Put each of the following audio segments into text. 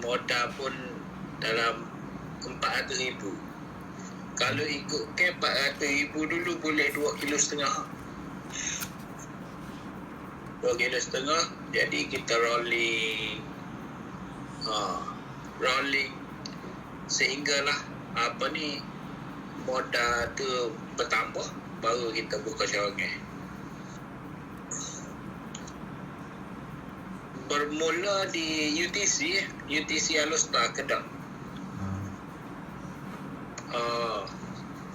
modal pun dalam 400,000. Kalau ikut cap 400,000 dulu boleh 2,5 kilo. 2,5 kilo, jadi kita rolling sehinggalah modal tu bertambah, baru kita buka cawangan. Bermula di UTC Alostar Kedah.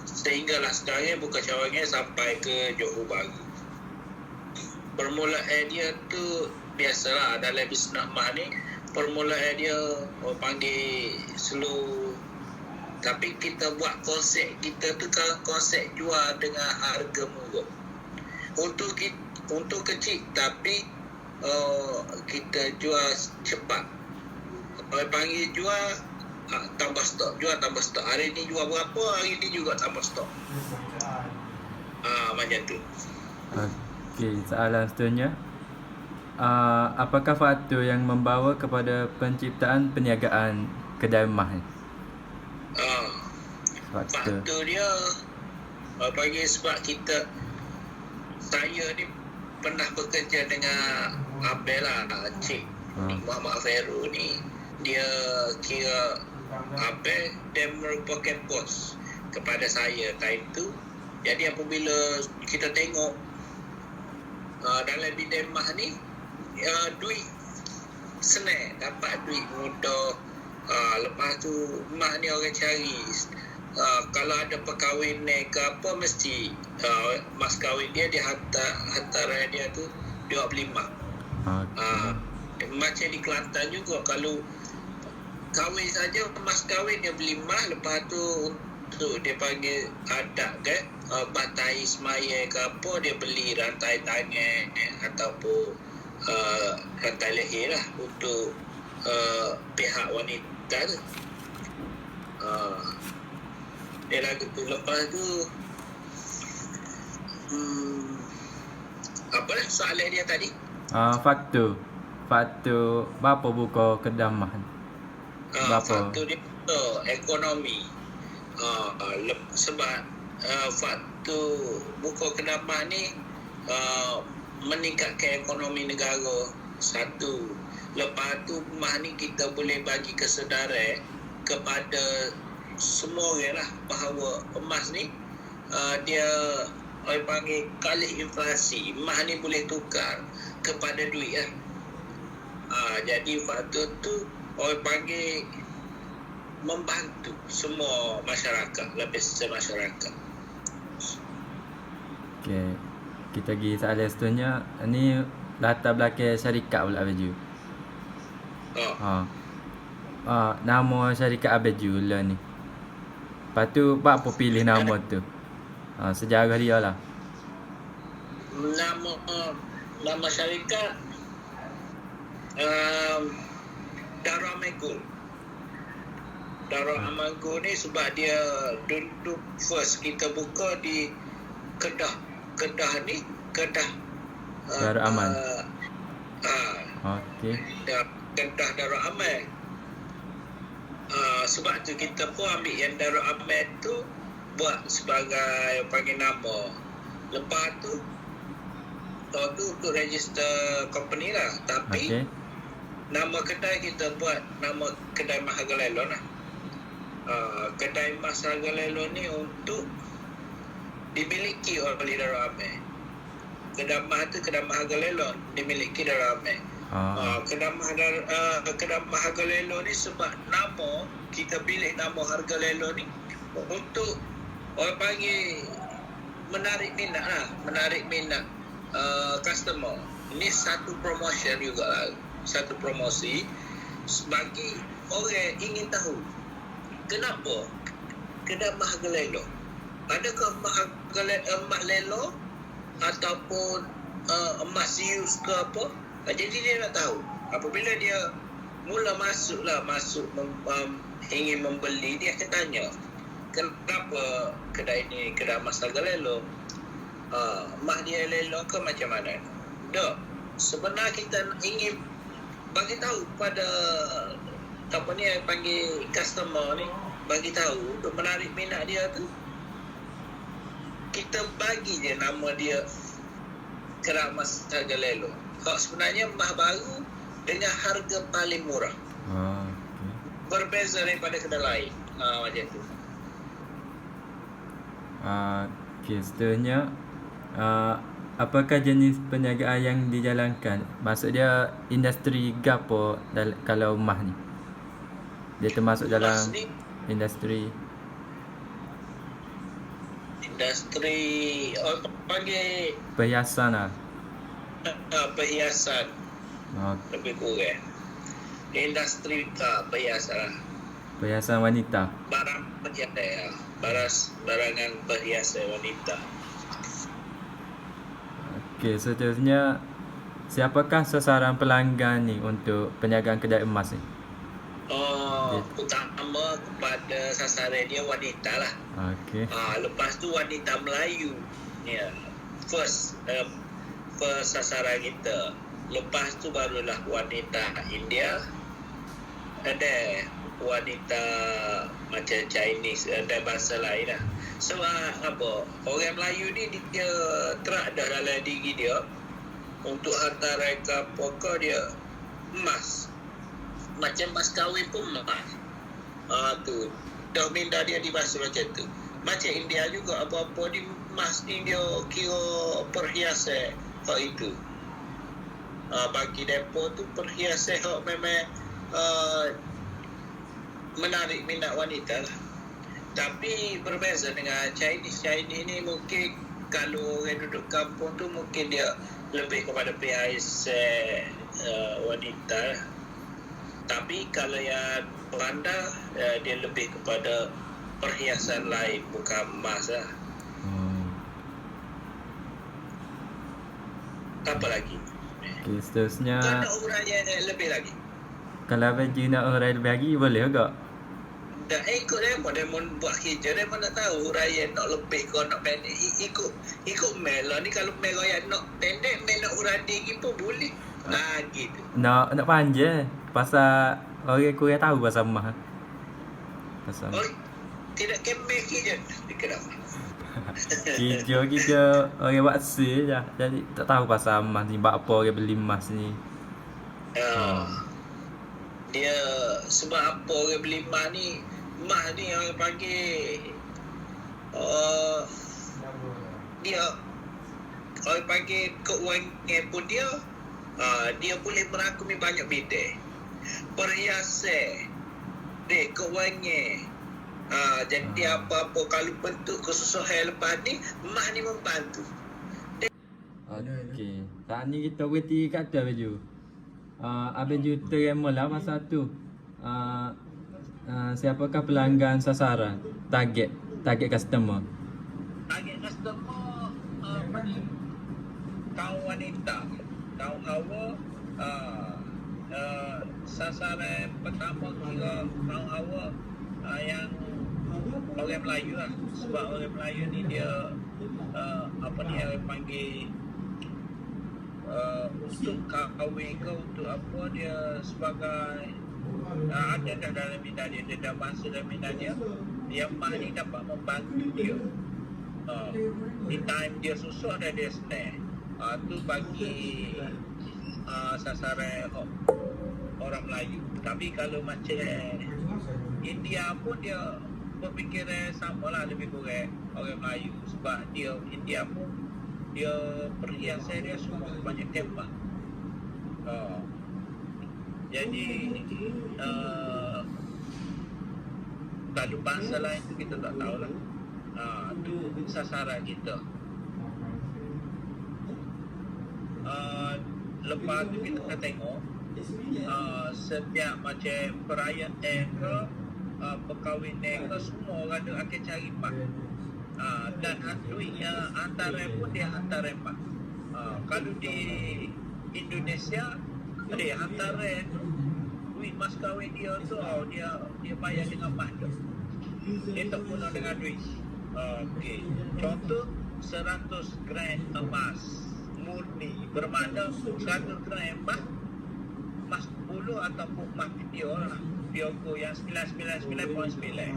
Sehinggalah sekarang buka cawangan sampai ke Johor Bahru. Permulaan dia tu biasalah dalam bisnes mah ni, permulaan dia orang panggil slow. Tapi kita buat konsep kita tu kan konsep jual dengan harga murah. Untuk kecil tapi kita jual cepat. Orang panggil jual tambah stok, jual tambah stok. Hari ni jual berapa, hari ni juga tambah stok. Macam tu. Okey, soalan seterusnya. Apakah faktor yang membawa kepada penciptaan perniagaan kedai emas ni? Faktor dia bagi sebab saya ni pernah bekerja dengan Abel lah, Cik Muhammad Feru ni. Dia kira Abel, dia merupakan bos kepada saya time tu. Jadi apabila kita tengok dalam bidang emas ni, duit senang, dapat duit mudah. Lepas tu emas ni orang cari. Kalau ada perkahwinan ke apa, mesti mas kahwin dia hantaran dia tu dia beli emas. Macam di Kelantan juga, kalau kahwin saja mas kahwin dia beli emas. Lepas tu untuk dia panggil adat kan, batai semaya ke apa, dia beli rantai tangan ataupun rantai leher lah untuk pihak wanita tu. Dia lagu tu. Lepas tu apa lah soalan dia tadi? Faktor berapa buka kedai emas? Faktor dia ekonomi. Sebab faktor buka kedai emas ni meningkatkan ekonomi negara satu. Lepas tu emas ni kita boleh bagi kesedaran kepada semua orang lah, bahawa emas ni dia orang panggil kalih inflasi. Emas ni boleh tukar kepada duit kan. Jadi faktor tu orang panggil membantu semua masyarakat, lapisan masyarakat. Okey, kita pergi soalan seterusnya. Ni latar belakang syarikat pula baju. Nama syarikat Abaju lah ni. Lepas tu apa pilih nama tu? Sejarah dia lah. Nama syarikat Darul Aman. Darul Aman ni sebab dia duduk first kita buka di Kedah ni, Kedah Darul Aman. Okey. Kedah Darul Aman. Sebab tu kita pun ambil yang Darul Aman tu buat sebagai panggil nama. Lepas tu untuk register company lah. Tapi nama kedai kita buat nama kedai Emas Harga Lelon lah. Kedai Emas Harga Lelon ni untuk dimiliki oleh Darul Aman. Kedai emas tu kedai Emas Harga Lelon dimiliki Darul Aman. Kedai Emas Harga Lelon ni sebab nama kita pilih nama Harga Lelon ni untuk orang panggil menarik minat customer. Ini satu promotion juga lah, satu promosi bagi orang ingin tahu kenapa kedai Emas Harga Lelon. Adakah emas lelon ataupun emas use ke apa? Jadi dia nak tahu. Apabila dia mula masuk ingin membeli, dia akan tanya, kenapa kedai ni kedai emas harga lelong? Emas dia lelong ke macam mana? Sebenarnya kita ingin bagi tahu pada apa ni yang panggil customer ni bagi tahu untuk menarik minat dia tu, kita bagi je nama dia Keramas Harga Lelo. Hak sebenarnya mah baru dengan harga paling murah. Okay. Berbeza daripada kedai lain. Macam tu. Okay, seterusnya apakah jenis perniagaan yang dijalankan? Maksud dia industri gapo kalau emas ni? Dia termasuk dalam industri panggil perhiasan lah. Perhiasan. Okay. Lebih kurang. Industri perhiasan lah. Perhiasan wanita. Barangan perhiasan wanita. Okey, seterusnya siapakah sasaran pelanggan ni untuk perniagaan kedai emas ni? Utama kepada sasaran dia wanita lah. Okey. Lepas tu wanita Melayu. Ya. First sasaran kita. Lepas tu barulah wanita India. Ada wanita macam Chinese, ada bahasa lain lah. Sebab apa? Orang Melayu ni dia terak dah dalam diri dia untuk hantaran ke pokok dia emas. Macam mas kahwin pun emas. Tu dah minda dia dibasuh macam tu. Macam India juga apa-apa di emas ni dia kira perhiasan hak itu. Bagi depo tu perhiasan hak memang menarik minat wanita lah. Tapi berbeza dengan Chinese ni mungkin kalau orang duduk kampung tu mungkin dia lebih kepada perhiasan wanita lah. Tapi kalau yang bandar dia lebih kepada perhiasan lain, bukan emas lah. Apa lagi? Okay, seterusnya Kau nak uraian lebih lagi? kalau baju nak uraian lebih lagi boleh juga. Dah ikut Raymond buat kerja. Raymond nak tahu uraian nak lebih kau nak pendek. Ikut Mel lah ni. Kalau Mel yang nak pendek, Mel nak uraian tinggi pun boleh. Gitu. Nak panjang pasal orang kurang tahu pasal emas. Pasal tidak kembali kerja. Kenapa? Kerja orang buat sale je. Jadi tak tahu pasal emas ni. Buat apa orang beli emas ni. Dia sebab apa orang beli emas ni orang panggil dia orang panggil keuangan pun dia boleh merangkumi banyak bidang. Perhiasan dia keuangan jadi apa-apa kalau bentuk kesusahan lepas ni emas ni membantu. Okey. Saat ni kita berhenti kat atas baju. Abang Ju terima lah masa tu. Siapakah pelanggan sasaran? Target customer. Target customer kaum wanita, kaum hawa. Sasaran pertama kira kaum hawa yang orang Melayu lah. Sebab orang Melayu ni dia orang panggil untuk kahwin ke untuk apa dia sebagai ada dalam minda dia dah bahasa dalam minda dia yang mah ni dapat membantu dia di time dia susah dan dia senang tu bagi sasaran orang Melayu. Tapi kalau macam India pun dia berfikiran sama lah lebih kurang orang Melayu. Sebab dia India pun dia perhiasan dia semua banyak tembak. Jadi kalau bahasa lain tu kita tak tahu lah. Tu sasaran kita. Lepas tu kita akan tengok setiap macam perayaan ke perkahwinan ke semua orang dia akan cari emas. Dan duit hantaran pun dia hantaran emas. Kalau di Indonesia dia hantaran duit mas kahwin dia tu dia bayar dengan emas tu. Dia tak guna dengan duit. Okey. Contoh 100 gram emas murni bermakna 100 gram emas 10 ataupun mak video lah. Videoku yang 999.9.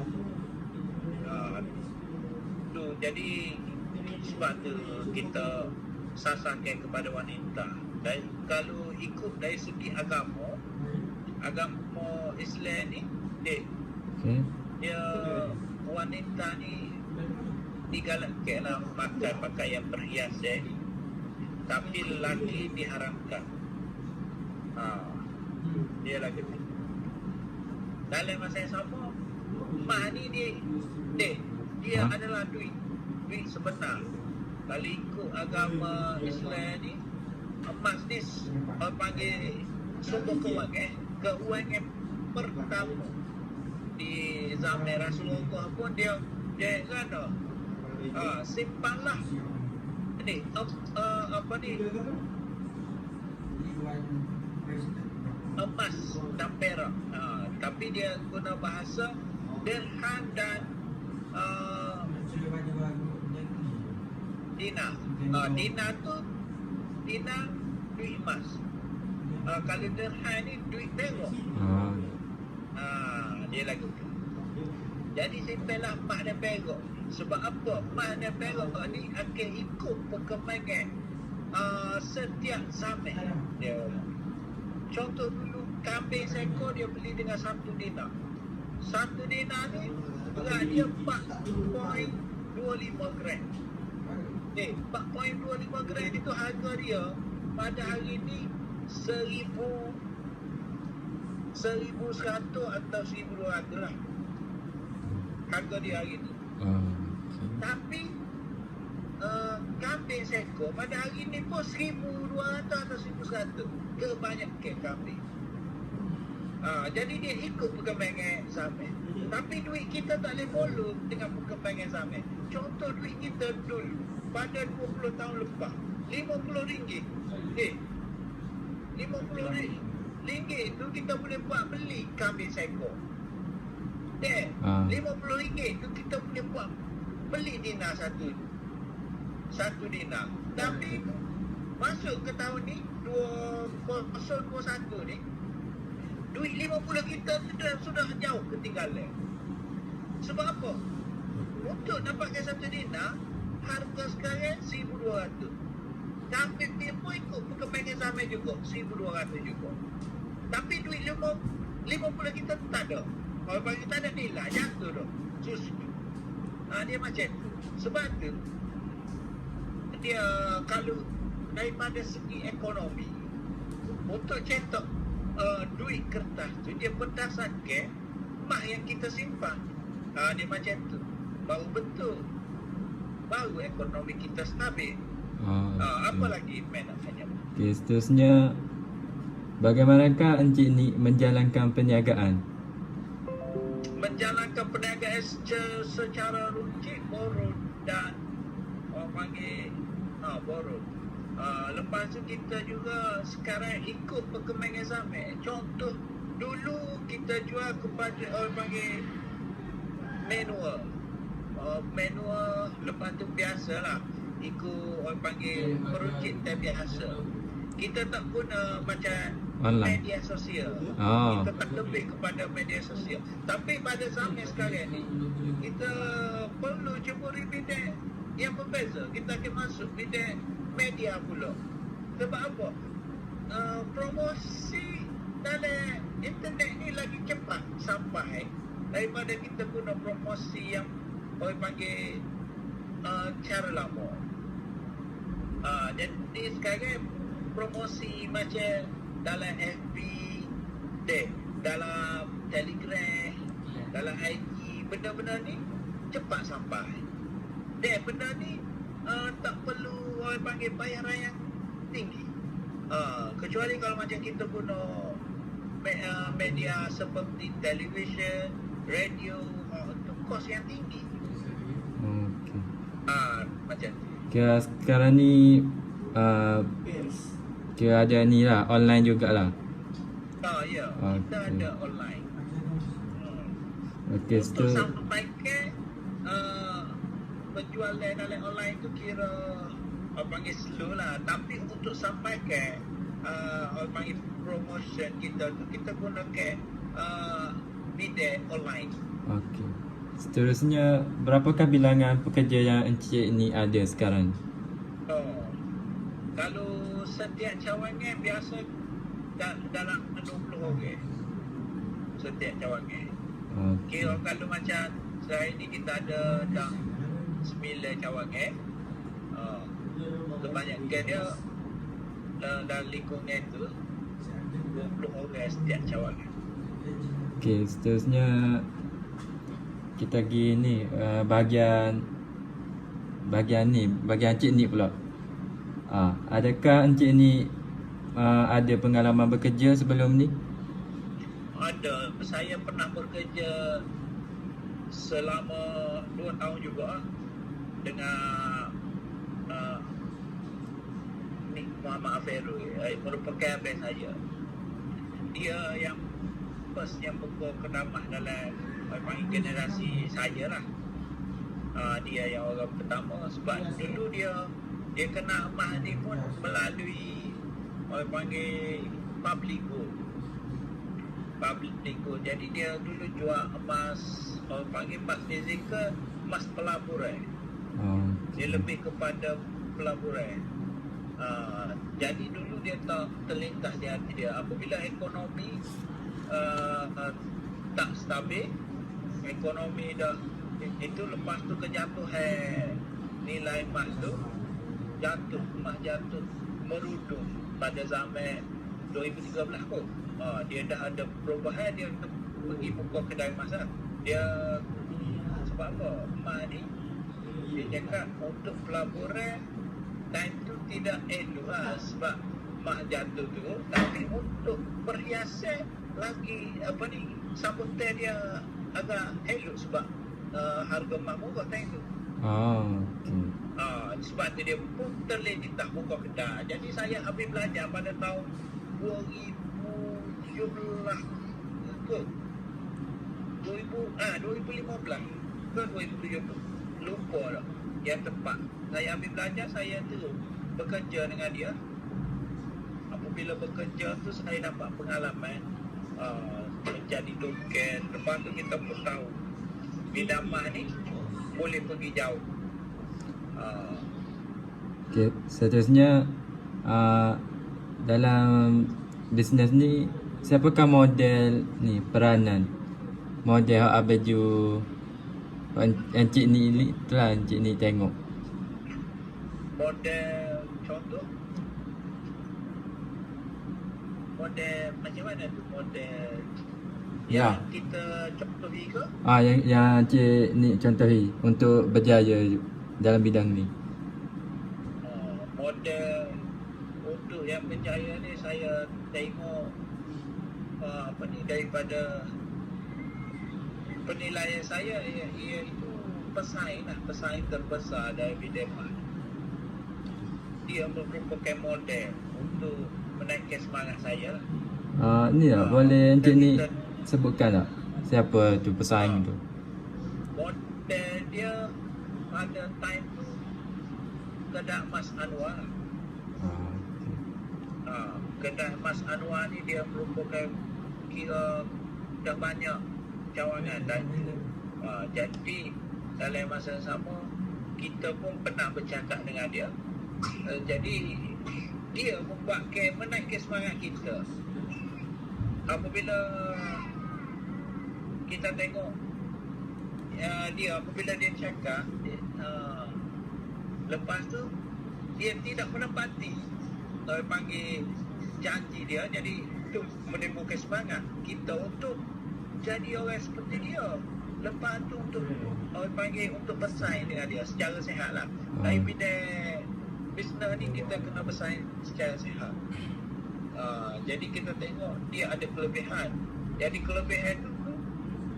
Tu jadi sebab tu kita sasarkan kepada wanita. Dan kalau ikut dari segi agama Islam ni, dia wanita ni digalakkan lah pakai pakaian perhiasan, tapi lelaki diharamkan. Dia lagi dalam masa yang sama, mak ni dia adalah duit sebenar. Kalau ikut agama Islam ni, emas ni orang panggil sumber keuangan pertama di zaman Rasulullah pun dia kata simpanlah ni emas dan perak, tapi dia guna bahasa dirham dan dinar. Dinar tu duit emas. Kalau dirham ni duit perak. Dia lagu tu. Jadi simpanlah emas dan perak. Sebab apa? Emas dan perak ni akan ikut perkembangan setiap zaman. Dia contoh dulu, kambing seekor dia beli dengan 1 dinar. 1 dinar ni berat dia 4.25 gram. 4.25 gram itu harga dia pada hari ni 1,100 atau 1,200 lah harga dia hari ni. Tapi kambing seekor pada hari ni pun 1,200 atau 1,100. Kebanyakan kambing. Jadi dia ikut perkembangan zaman. Tapi duit kita tak boleh follow dengan perkembangan zaman. Contoh duit kita dulu pada 20 tahun lepas, RM50. RM50 tu kita boleh buat beli kambing seekor. RM50 tu kita boleh buat beli dinar satu dinar. Tapi masuk ke tahun ni 2021 ni, duit 50 kita sudah jauh ketinggalan. Sebab apa? Untuk dapatkan 1 dinar, harga sekarang 1,200. Kambing dia pun ikut perkembangan zaman juga, 1,200 juga. Tapi duit 50 kita tak ada. Kalau bagi kita ada nilai, jatuh dah. Susu. Dia macam tu. Sebab tu, dia kalau daripada segi ekonomi, untuk cetak duit kertas tu, dia berdasarkan emas yang kita simpan. Dia macam tu. Baru betul. Baru ekonomi kita stabil. Apa lagi nak tanya? Okay, seterusnya, bagaimanakah Encik ni menjalankan perniagaan? Menjalankan perniagaan secara rutin, borong dan orang panggil borong. Lepas tu kita juga sekarang ikut perkembangan zaman. Contoh, dulu kita jual kepada orang panggil manual. Lepas tu biasalah ikut orang panggil peruncitan biasa. Kita tak guna macam online, media sosial. Kita tak lebih kepada media sosial. Tapi pada zaman sekarang ni, kita perlu ceburi bidang yang berbeza. Kita akan masuk bidang media pula. Sebab apa? Promosi dalam internet ni lagi cepat sampai daripada kita guna promosi yang orang panggil cara lama. Jadi sekarang promosi macam dalam FB, dalam Telegram, dalam IG, benda-benda ni cepat sampai. Benda ni tak perlu orang panggil bayaran yang tinggi. Kecuali kalau macam kita guna media seperti televisyen, radio, itu kos yang tinggi. Macam tu. Kira sekarang ni kira ada ni lah, online jugalah. Ya, kita ada online. Okey, untuk sampaikan penjualan dalam online tu kira orang panggil slow lah. Tapi untuk sampaikan orang panggil promotion kita tu kita gunakan bidang online. Okey. Seterusnya, berapakah bilangan pekerja yang Encik ni ada sekarang? Oh, kalau setiap cawangan biasa dalam 20 orang setiap cawangan. Okey. Kira kalau macam sekarang ni kita ada dah 9 cawangan. Kebanyakan dia dalam lingkungan tu 20 orang setiap cawangan. Okey, seterusnya kita pergi ni bahagian Encik ni pula. Adakah Encik ni ada pengalaman bekerja sebelum ni? Ada, saya pernah bekerja selama 2 tahun juga dengan ni Muhammad Aferul, merupakan abang saya. Dia yang first yang buka kedamah dalam generasi saya lah. Dia yang orang pertama sebab dulu dia kena emas ni pun melalui orang panggil public good. Jadi dia dulu jual emas, orang panggil emas fizikal, emas pelaburan. Dia lebih kepada pelaburan. Jadi dulu dia terlintas di hati dia apabila ekonomi tak stabil, ekonomi dah itu, lepas tu kejatuhan nilai emas tu emas jatuh merudum pada zaman 2013 kot. Dia dah ada perubahan, dia pergi buka kedai emas lah. Dia sebab apa? Emas ni dia cakap untuk pelaburan time tu tidak elok lah sebab emas jatuh tu, tapi untuk perhiasan lagi sambutan dia agak elok sebab harga emas murah time tu. Okey. Sebab tu dia pun terlintas buka kedai. Jadi saya habis belajar pada tahun 2017 ke 2015 ke 2017, lupa dah yang tepat. Saya ambil belajar, saya terus bekerja dengan dia. Apabila bekerja tu saya dapat pengalaman menjadi token. Lepas tu kita pun tahu bidang emas ni boleh pergi jauh. Okey, seterusnya dalam bisnes ni siapakah model ni peranan? Model hak baju Encik ni itulah Encik ni tengok. Model contoh, model macam mana tu? Model yang kita contohi ke? Yang Encik ni contohi untuk berjaya dalam bidang ni. Model untuk yang berjaya ni saya tengok daripada penilaian saya, iaitu pesaing terbesar dari bidang emas. Dia merupakan model untuk menaikkan semangat saya. Ni lah, boleh Encik ni sebutkan tak siapa tu pesaing tu? Model dia pada time tu kedai emas Anwar. Kedai emas Anwar ni dia merupakan kira dah banyak cawangan dan jadi dalam masa yang sama kita pun pernah bercakap dengan dia. Jadi dia membuatkan menaikkan semangat kita. Apabila kita tengok dia apabila dia cakap lepas tu dia tidak menepati panggil janji dia, jadi itu menimbulkan semangat kita untuk jadi orang seperti dia. Lepas tu untuk orang panggil untuk bersaing dengan dia secara sihat lah. Dari bidang bisnes ni kita kena bersaing secara sihat. Jadi kita tengok dia ada kelebihan. Jadi kelebihan tu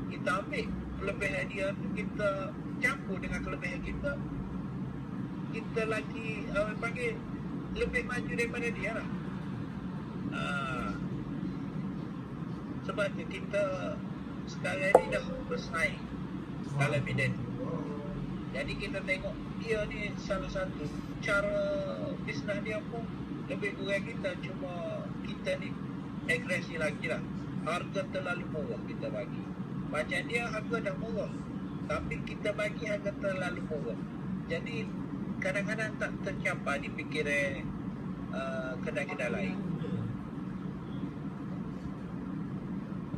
kita ambil kelebihan dia tu, kita campur dengan kelebihan kita, kita lagi orang panggil lebih maju daripada dia lah. Sebab tu kita sekarang ni dah bersaing dalam bidang tu. Jadi kita tengok dia ni salah satu cara bisnes dia pun lebih kurang kita, cuma kita ni agresi lagi lah. Harga terlalu murah kita bagi. Macam dia harga dah murah, tapi kita bagi harga terlalu murah. Jadi kadang-kadang tak tercapai di fikiran kedai-kedai lain.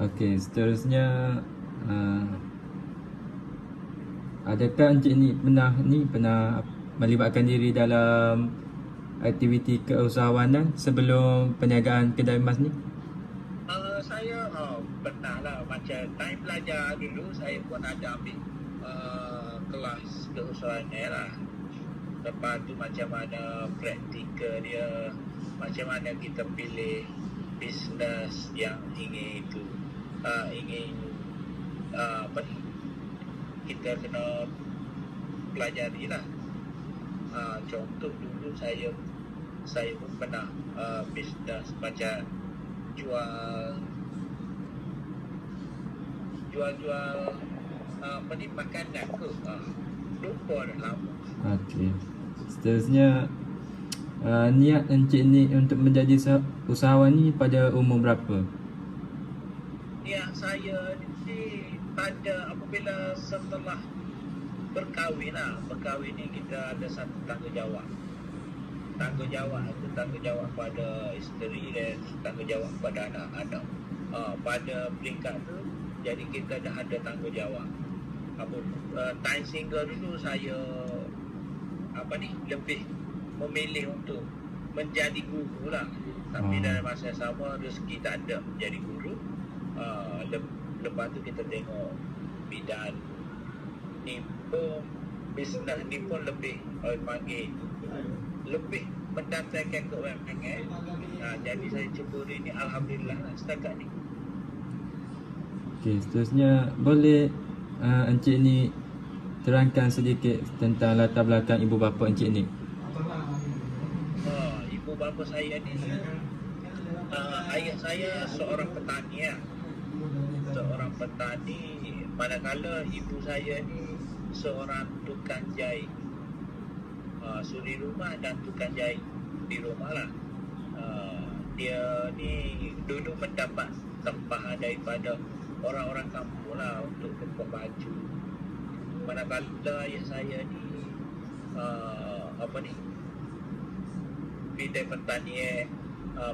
Okey, seterusnya adakah Encik ni pernah melibatkan diri dalam aktiviti keusahawanan sebelum perniagaan kedai emas ni? Saya pernah lah, macam time belajar dulu saya pun ada ambil kelas keusahawanan lah. Lepas tu macam mana praktikal dia, macam mana kita pilih bisnes yang ingin kita kena pelajari lah. Contoh dulu saya pun pernah bisnes macam jual makanan ke, lupa dah lama. Okey. Seterusnya niat Encik ni untuk menjadi usahawan ni pada umur berapa? Niat saya ni pada apabila setelah berkahwin ni kita ada satu tanggungjawab pada isteri dan tanggungjawab pada anak-anak. Pada peringkat tu, jadi kita dah ada tanggungjawab. Time single dulu saya lebih memilih untuk menjadi guru lah. Tapi dalam masa sama rezeki tak ada menjadi guru. Lepas tu kita tengok bidang ni pun, bisnes ni pun lebih lebih mendatangkan keuangan. Jadi saya ceburi ni alhamdulillah lah setakat ni. Okey, seterusnya boleh Encik ni terangkan sedikit tentang latar belakang ibu bapa Encik ni? Ibu bapa saya ni, ayah saya seorang petani manakala ibu saya ni seorang tukang jahit, suri rumah dan tukang jahit di rumah lah. Dia ni dulu mendapat tempahan daripada orang-orang kampung lah untuk tumpah baju. Manakala ayah saya ni bidang pertanian,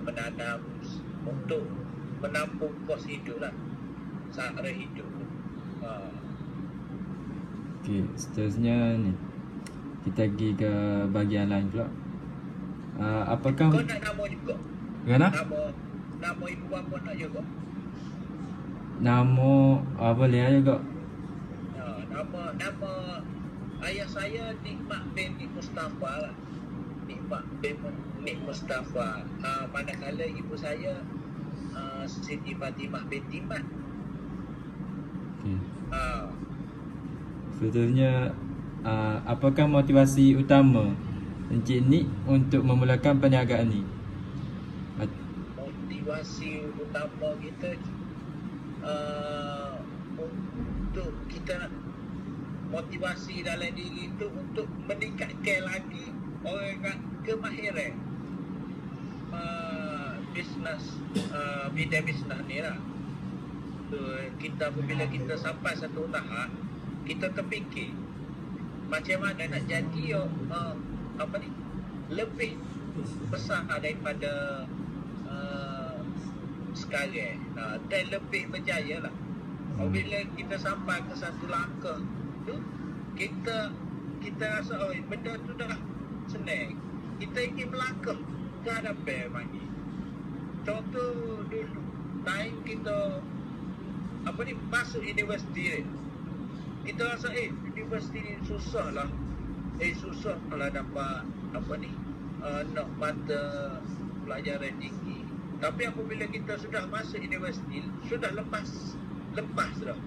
menanam untuk menampung kos hidup lah, sara hidup. Okey, seterusnya ni kita pergi ke bahagian lain pula. Apakah Kau nak nama juga? Gana? Nama ibu bapa nak juga? Nama boleh juga. Nama ayah saya Nikmat bin Mustafa lah. Nikmat bin Mustafa. Manakala ibu saya Siti Fatimah binti Mat. Okey. Seterusnya apakah motivasi utama Encik Nik untuk memulakan perniagaan ni? Motivasi utama kita untuk kita motivasi dalam diri itu untuk meningkatkan lagi orang kemahiran bisnes, bidang bisnes ni lah. Kita apabila kita sampai satu tahap, kita terfikir macam mana nak jadi lebih besar daripada sekarang, dan lebih berjaya lah. Apabila kita sampai ke satu langkah tu, kita rasa benda tu dah senang, kita ingin melangkah ke hadapan lagi. Contoh dulu time kita masuk universiti, kita rasa universiti ni susah lah dapat nak mata pelajaran tinggi. Tapi apabila kita sudah masuk universiti, sudah lepas dah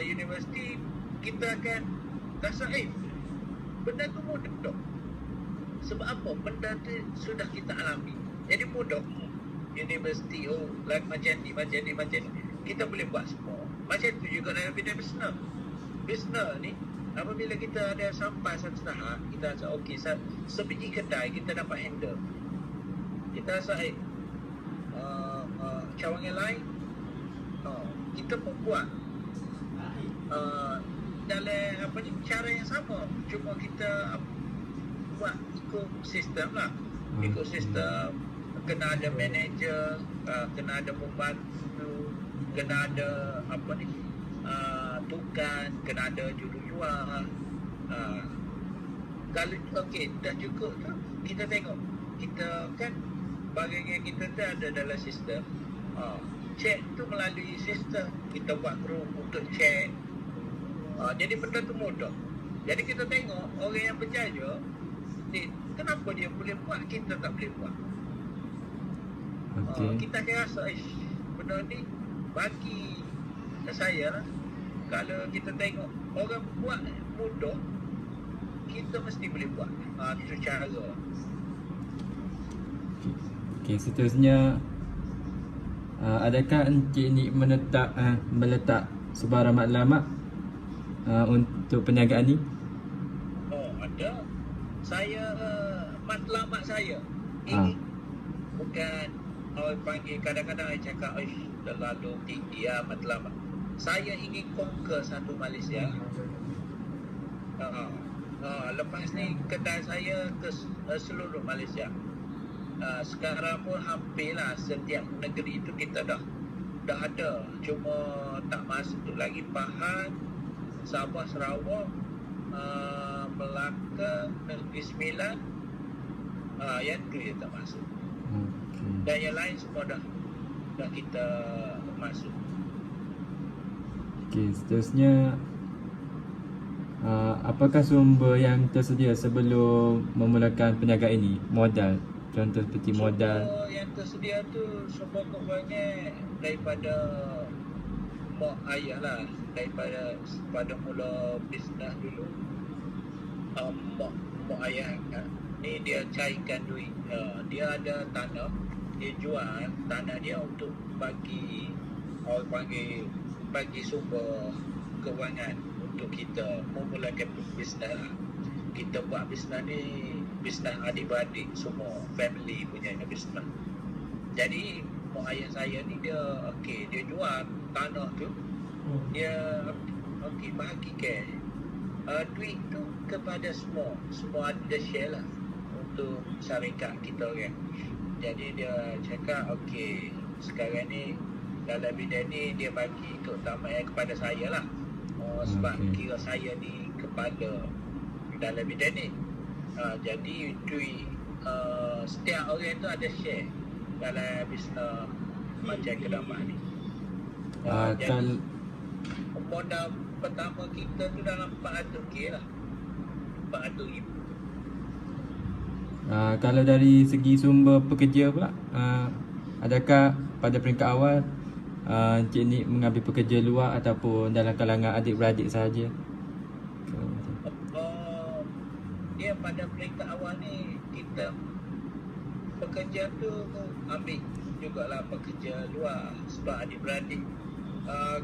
universiti, kita akan rasa benda tu mudah. Sebab apa? Benda tu sudah kita alami, jadi mudah. Universiti macam ni, kita boleh buat semua. Macam tu juga dalam bidang bisnes ni. Apabila kita ada sampai satu tahap, kita rasa okey, sebiji kedai kita dapat handle. Kita rasa cawangan lain, kita pun buat dalam cara yang sama, cuma kita buat ikut sistem lah. Ikut sistem, kena ada manager, kena ada pembantu, kena ada tukang, kena ada jurujual. Kalau dah cukup tu, kita tengok, kita kan bagian kita tu ada dalam sistem. Check tu melalui sistem, kita buat group untuk check. Jadi benda tu mudah. Jadi kita tengok orang yang berjaya ni, kenapa dia boleh buat, kita tak boleh buat. Kita akan rasa benda ni bagi saya lah, kalau kita tengok orang buat mudah, kita mesti boleh buat. Itu cara. Okey, seterusnya, adakah Encik ni meletak sebarang maklumat untuk perniagaan ni? Ada. Saya matlamat saya ini bukan orang panggil, kadang-kadang saya cakap terlalu tinggi matlamat. Saya ingin conquer satu Malaysia. Lepas ni kedai saya ke seluruh Malaysia. Sekarang pun hampirlah setiap negeri itu kita dah ada, cuma tak masuk lagi Pahang, Sabah, Sarawak, Melaka, Negeri Sembilan, yang tu dia tak masuk. Dan yang lain semua dah kita masuk. Okey, seterusnya, apakah sumber yang tersedia sebelum memulakan perniagaan ini? Modal, contoh seperti modal. Sumber yang tersedia tu sebanyak daripada mak ayah lah, daripada mula bisnes dulu. Mak ayah ni dia cairkan duit. Dia ada tanah, dia jual tanah dia untuk bagi orang panggil, bagi sumber kewangan untuk kita memulakan bisnes lah. Kita buat bisnes ni bisnes adik-beradik semua, family punya bisnes. Jadi mak ayah saya ni dia jual tanah tu, dia bagi cash. Duit tu kepada semua ada share lah untuk syarikat kita kan. Jadi dia cakap sekarang ni dalam bidang ni dia bagi keutamaan kepada saya lah. Sebab kira saya ni kepala dalam bidang ni. Jadi duit setiap orang tu ada share dalam bisnes macam kedai ni. Jadi modal pertama kita tu dalam 400k lah, 400,000. Kalau dari segi sumber pekerja pula, adakah pada peringkat awal Encik ni mengambil pekerja luar ataupun dalam kalangan adik-beradik sahaja? Dia pada peringkat awal ni kita pekerja tu ambil jugalah pekerja luar sebab adik-beradik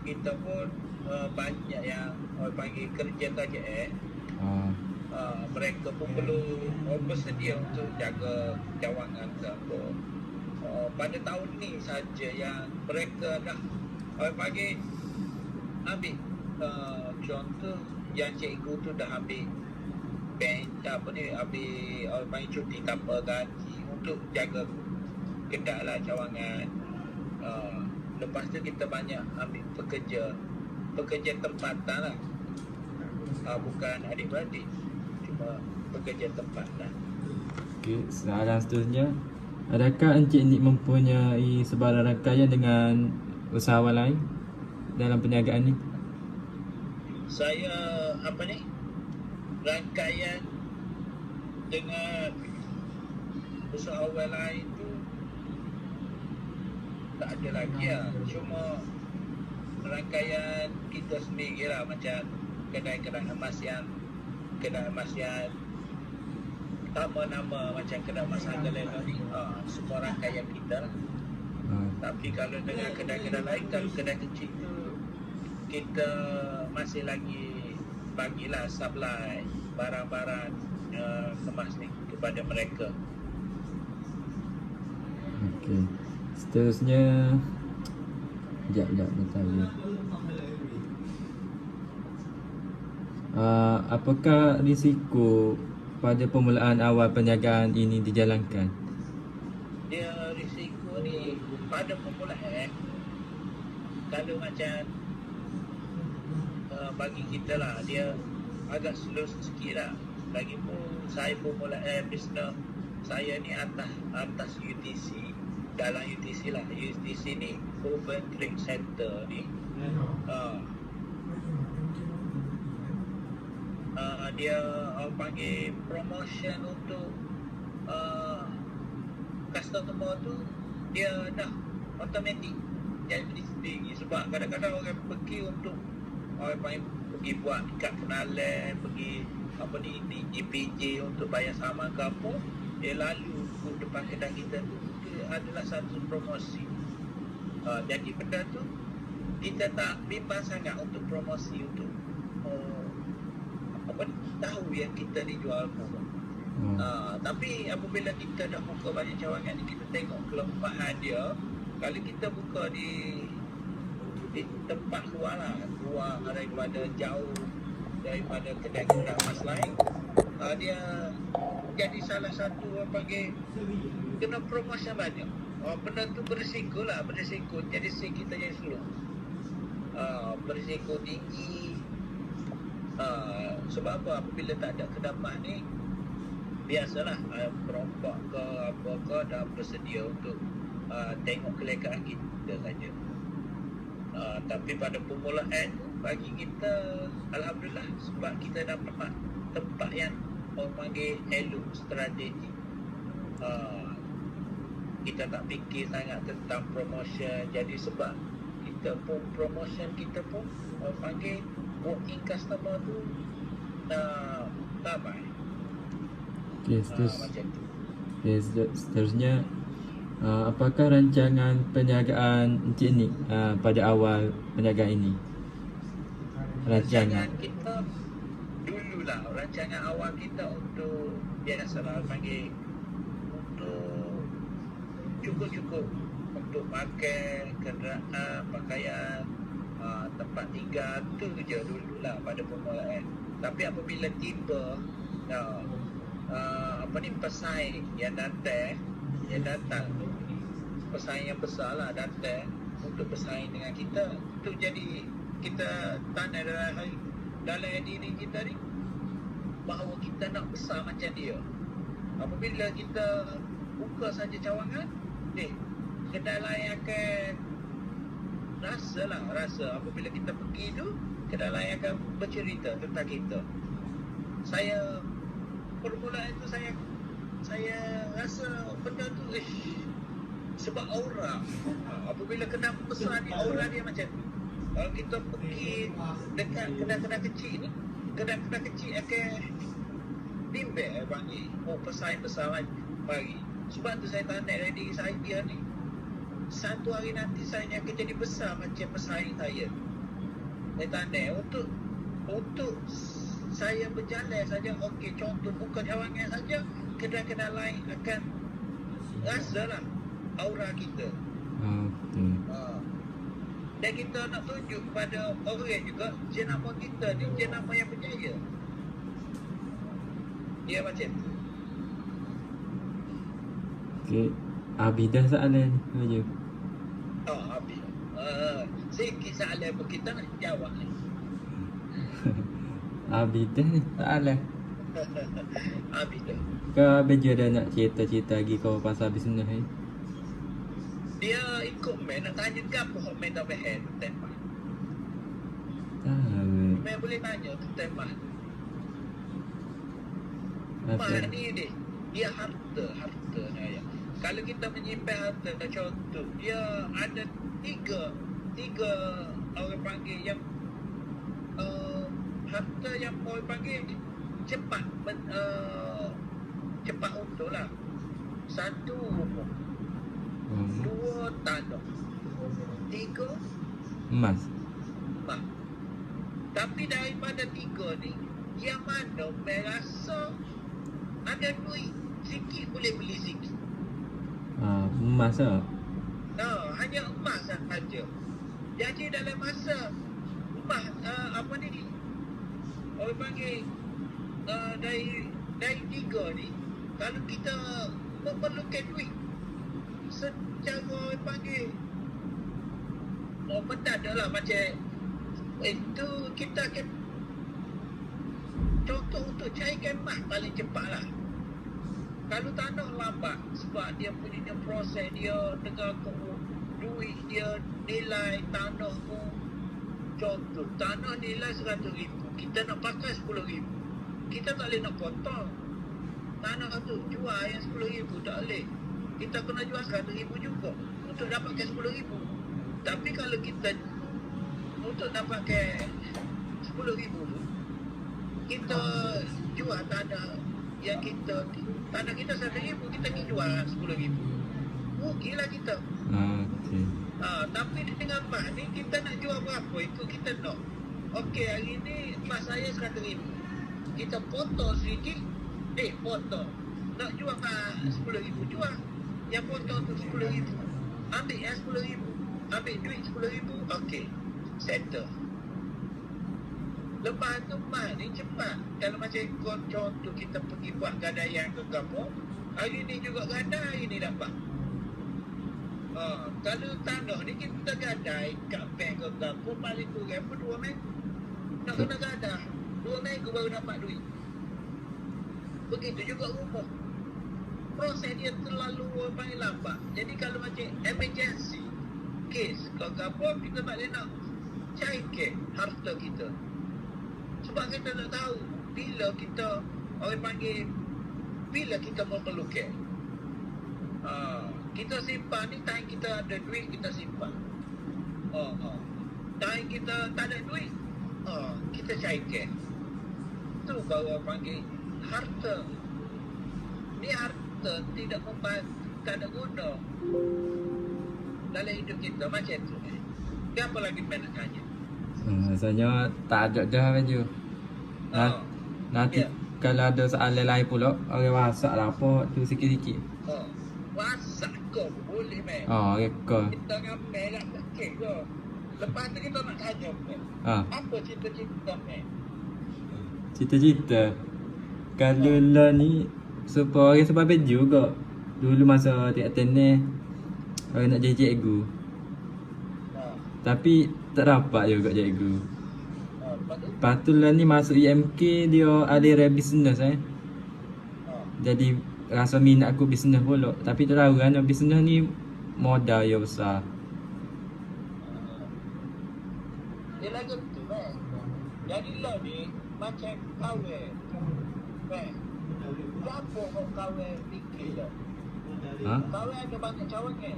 kita pun banyak yang orang panggil kerja KJS. Mereka pun perlu bersedia untuk jaga cawangan ke apa. Pada tahun ni saja yang mereka dah orang panggil ambil contoh yang cikgu tu dah ambil ambil orang panggil cuti tanpa gaji untuk jaga kedai lah, cawangan. Lepas tu kita banyak ambil pekerja tempatan lah, bukan adik-beradik, cuma pekerja tempatan. Okey, soalan seterusnya, adakah Encik ni mempunyai sebarang rangkaian dengan usahawan lain dalam perniagaan ni? Saya rangkaian dengan usahawan lain tu tak ada lagi lah. Cuma rangkaian kita sendiri lah, macam kedai-kedai emas yang nama macam kedai emas Anggalela ni, semua rangkaian kita lah. Tapi kalau dengan kedai-kedai lain, kalau kedai kecil tu kita masih lagi bagilah supply barang-barang kemas ni kepada mereka. Okey. Seterusnya, Sekejap, bentar je. Apakah risiko pada permulaan awal perniagaan ini dijalankan? Dia risiko ni pada permulaan, kalau macam bagi kita lah, dia agak slow sikit lah. Lagipun saya permulaan bisnes saya ni atas UTC, dalam UTC lah. UTC ni Urban Trade Center ni dia panggil promotion untuk customer tu, dia dah automatic jadi sendiri. Sebab kadang-kadang orang pergi untuk pergi buat kad kenalan, pergi GPJ untuk bayar saman ke apa, dia lalu depan kedai kita tu, dia adalah satu promosi. Jadi benda tu kita tak bimbang sangat untuk promosi, untuk tahu yang kita dijual apa. Tapi apabila kita dah buka banyak cawangan ni, kita tengok kelemahan dia. Kalau kita buka di tempat luar daripada jauh daripada kedai-kedai emas lain, dia jadi salah satu panggil kena promosi banyak. Benda tu berisiko jadi kita jadi slow, berisiko tinggi. Sebab apa? Apabila tak ada kedai ni, biasalah perompak ke apa ke dah bersedia untuk tengok kelekaan kita saja. Tapi pada permulaan tu, bagi kita alhamdulillah, sebab kita dapat tempat yang orang panggil elok, strategi. Kita tak fikir sangat tentang promotion. Jadi sebab kita pun promotion kita pun orang panggil walk-in customer tu tak baik. Macam tu. Seterusnya, apakah rancangan perniagaan Encik Nik pada awal perniagaan ini? Rancangan kita dululah, rancangan awal kita untuk biasalah panggil untuk cukup untuk pakai kenderaan, pakaian, tempat tinggal tu je dululah pada permulaan. Tapi apabila tiba pesaing yang datang pesaing yang besar lah datang untuk bersaing dengan kita, tu jadi kita tanda dalam diri kita ni bahawa kita nak besar macam dia. Apabila kita buka saja cawangan, kedai lain akan rasa apabila kita pergi tu, kedai lain akan bercerita tentang kita. Saya permulaan tu saya rasa benda tu sebab aura. Apabila kedai besar ni, aura dia macam tu. Kalau kita pergi dekat kedai-kedai kecil ni, kedai-kedai kecil akan bimbang panggil pesaing besar mari. Sebab tu saya tanda dari diri saya dia ni, satu hari nanti saya akan jadi besar macam pesaing saya. Saya tanda untuk saya berjalan saja, okey, contoh buka cawangan saja, kedai-kedai lain akan rasalah aura kita. Dan kita nak tunjuk kepada orang juga jenama kita ni jenama yang berjaya. Dia macam tu. Okey, Abidah soalan ni. Habis. Sikit soalan pun kita nak jawab ni. Abidah ni soalan. Abidah. Kau baju ada nak cerita-cerita lagi kau pasal bisnes ni? Dia ikut main nak tanya ke apa hok main tak faham tentang. Main boleh tanya tentang mah. Mah ni dia harta ya. Kalau kita menyimpan harta, contoh dia ada tiga orang panggil yang harta yang orang panggil cepat untuk lah. Satu rumah, dua tanah, tiga emas. Tapi daripada tiga ni, yang mana merasa ada duit sikit boleh beli sikit. Emas lah. Hanya emas sahaja. Jadi dalam masa apa ni, orang panggil dari 3 ni, kalau kita memerlukan duit secara orang panggil mendadak lah, macam itu kita akan contoh untuk cairkan emas paling cepat lah. Kalau tanah lambat sebab dia punya proses dia dengan duit dia, nilai tanah tu, contoh tanah nilai 100,000, kita nak pakai 10,000, kita tak boleh nak potong tanah tu, jual yang 10,000 tak boleh, kita kena jual 100,000 juga untuk dapatkan 10,000. Tapi kalau kita untuk dapatkan 10,000 tu, kita jual tanah yang tanah kita 100,000, kita pergi jual 10,000, rugilah kita. Okey. Tapi dengan emas ni, kita nak jual berapa ikut kita nak. Okey, hari ni emas saya 100,000, kita potong sedikit, potong nak jual 10,000, jual yang potong tu 10,000, ambil yang 10,000, ambil duit 10,000, okey, settle. Lepas tu emas ni cepat. Kalau macam contoh kita pergi buat gadaian ke apa, hari ni juga gadai, hari ni dapat. Kalau tanah ni kita gadai kat bank ke apa, paling kurang pun 2 minggu. Nak kena gadai 2 minggu baru dapat duit. Begitu juga rumah. Proses dia terlalu paling lambat. Jadi kalau macam emergency case ke apa, kita tak boleh nak cairkan harta kita. Sebab kita tak tahu bila kita, orang panggil, bila kita memerlukan. Kita simpan ni, time kita ada duit, kita simpan. Time kita tak ada duit, kita cairkan. Itu baru orang panggil harta. Ni harta tidak tak ada guna dalam hidup kita, macam tu. Apa lagi nak tanya? Rasanya tak ada dah baju. Nanti kalau ada soalan lain pula, orang WhatsApp lah apa tu sikit-sikit. WhatsApp kau boleh meh. Reka. Kita ramai nak kek ke. Lepas tu kita nak tanya meh. Apa cita-cita meh? Cita-cita. Kalau lah ni supaya orang sebab baju juga. Dulu masa tiap tenis orang nak jadi cikgu. Tapi tak dapat juga cikgu. Lepas tu lah ni masuk IMK, dia ada business Jadi rasa minat aku business pula. Tapi tak tahu kan business ni modal dia besar. Dia lagu tu meh. Jadi lah ni macam kahwin. Meh. Berapa kau kahwin fikir dah? Kahwin ada banyak cawan kan?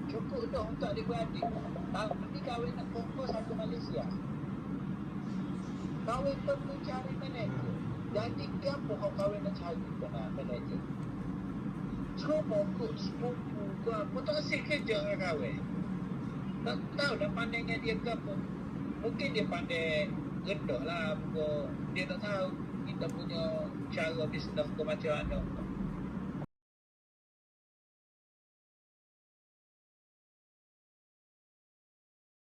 Cukup dah untuk adik-beradik. Tapi kahwin nak kumpul satu Malaysia. Kahwin perlu cari manager. Jadi kenapa kau kahwin nak cari manager? Cuma kau sepupu ke apa, tak asyik kerja orang kahwin. Tak tahu dah pandangnya dia ke apa. Mungkin dia pandai rendah lah. Dia tak tahu kita punya cara bisnes ke macam mana.